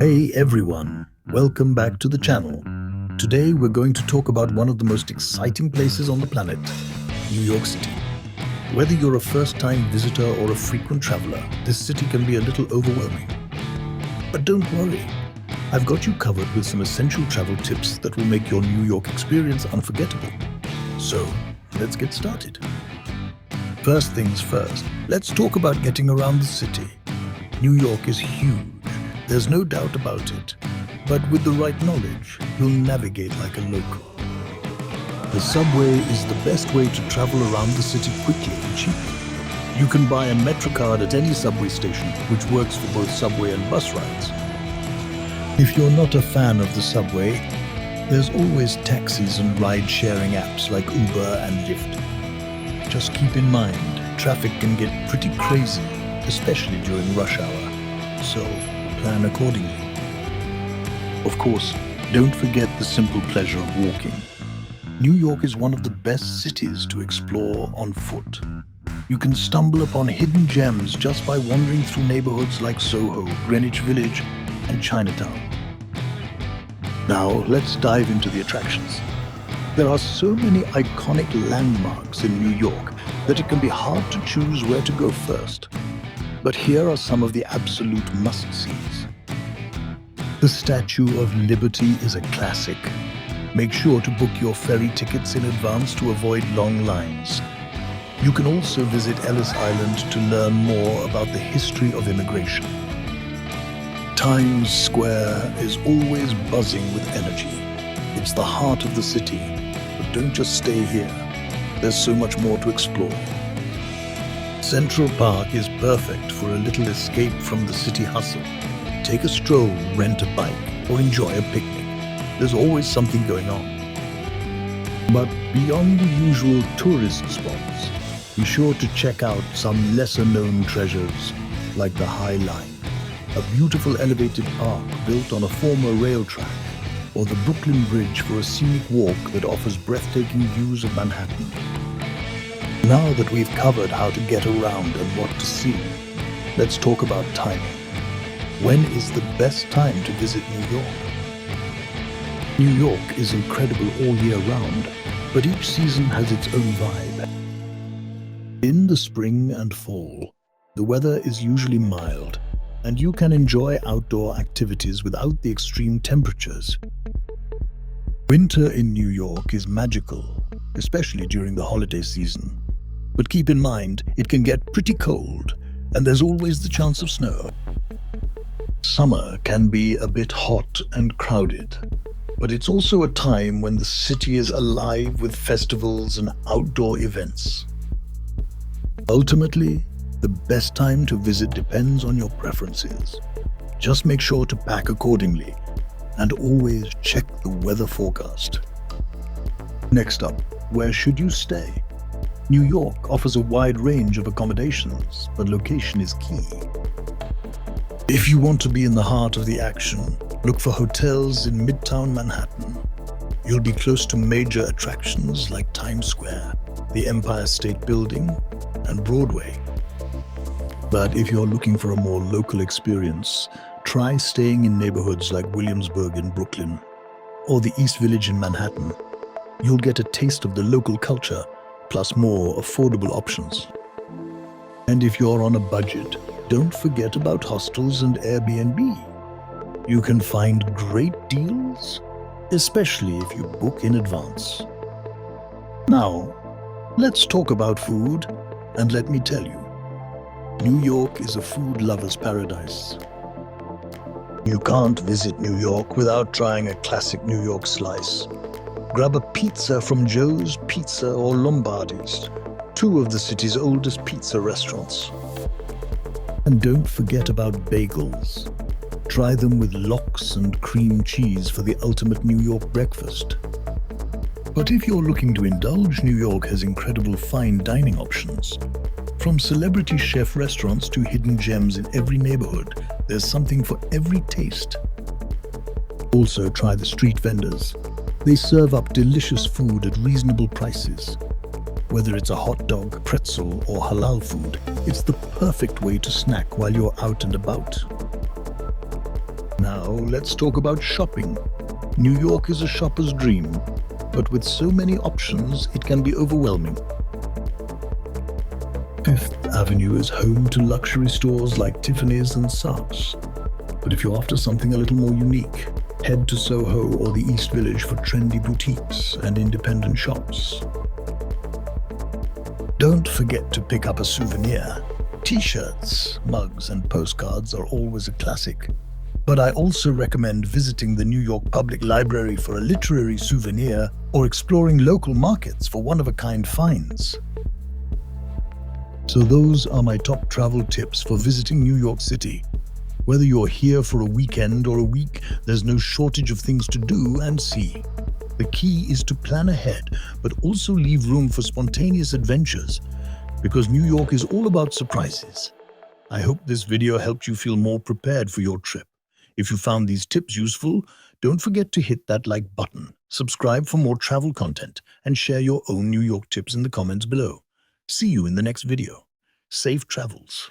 Hey everyone, welcome back to the channel. Today we're going to talk about one of the most exciting places on the planet, New York City. Whether you're a first-time visitor or a frequent traveler, this city can be a little overwhelming. But don't worry, I've got you covered with some essential travel tips that will make your New York experience unforgettable. So, let's get started. First things first, let's talk about getting around the city. New York is huge. There's no doubt about it, but with the right knowledge, you'll navigate like a local. The subway is the best way to travel around the city quickly and cheaply. You can buy a Metro card at any subway station, which works for both subway and bus rides. If you're not a fan of the subway, there's always taxis and ride-sharing apps like Uber and Lyft. Just keep in mind, traffic can get pretty crazy, especially during rush hour, so plan accordingly. Of course, don't forget the simple pleasure of walking. New York is one of the best cities to explore on foot. You can stumble upon hidden gems just by wandering through neighborhoods like Soho, Greenwich Village, and Chinatown. Now, let's dive into the attractions. There are so many iconic landmarks in New York that it can be hard to choose where to go first. But here are some of the absolute must-sees. The Statue of Liberty is a classic. Make sure to book your ferry tickets in advance to avoid long lines. You can also visit Ellis Island to learn more about the history of immigration. Times Square is always buzzing with energy. It's the heart of the city, but don't just stay here. There's so much more to explore. Central Park is perfect for a little escape from the city hustle. Take a stroll, rent a bike, or enjoy a picnic. There's always something going on. But beyond the usual tourist spots, be sure to check out some lesser-known treasures, like the High Line, a beautiful elevated park built on a former rail track, or the Brooklyn Bridge for a scenic walk that offers breathtaking views of Manhattan. Now that we've covered how to get around and what to see, let's talk about timing. When is the best time to visit New York? New York is incredible all year round, but each season has its own vibe. In the spring and fall, the weather is usually mild, and you can enjoy outdoor activities without the extreme temperatures. Winter in New York is magical, especially during the holiday season. But keep in mind, it can get pretty cold, and there's always the chance of snow. Summer can be a bit hot and crowded, but it's also a time when the city is alive with festivals and outdoor events. Ultimately, the best time to visit depends on your preferences. Just make sure to pack accordingly, and always check the weather forecast. Next up, where should you stay? New York offers a wide range of accommodations, but location is key. If you want to be in the heart of the action, look for hotels in Midtown Manhattan. You'll be close to major attractions like Times Square, the Empire State Building, and Broadway. But if you're looking for a more local experience, try staying in neighborhoods like Williamsburg in Brooklyn or the East Village in Manhattan. You'll get a taste of the local culture, plus more affordable options. And if you're on a budget, don't forget about hostels and Airbnb. You can find great deals, especially if you book in advance. Now, let's talk about food, and let me tell you, New York is a food lover's paradise. You can't visit New York without trying a classic New York slice. Grab a pizza from Joe's Pizza or Lombardi's, two of the city's oldest pizza restaurants. And don't forget about bagels. Try them with lox and cream cheese for the ultimate New York breakfast. But if you're looking to indulge, New York has incredible fine dining options. From celebrity chef restaurants to hidden gems in every neighborhood, there's something for every taste. Also try the street vendors. They serve up delicious food at reasonable prices. Whether it's a hot dog, pretzel, or halal food, it's the perfect way to snack while you're out and about. Now, let's talk about shopping. New York is a shopper's dream, but with so many options, it can be overwhelming. Fifth Avenue is home to luxury stores like Tiffany's and Saks. But if you're after something a little more unique, head to Soho or the East Village for trendy boutiques and independent shops. Don't forget to pick up a souvenir. T-shirts, mugs, and postcards are always a classic. But I also recommend visiting the New York Public Library for a literary souvenir or exploring local markets for one-of-a-kind finds. So those are my top travel tips for visiting New York City. Whether you're here for a weekend or a week, there's no shortage of things to do and see. The key is to plan ahead, but also leave room for spontaneous adventures, because New York is all about surprises. I hope this video helped you feel more prepared for your trip. If you found these tips useful, don't forget to hit that like button, subscribe for more travel content, and share your own New York tips in the comments below. See you in the next video. Safe travels.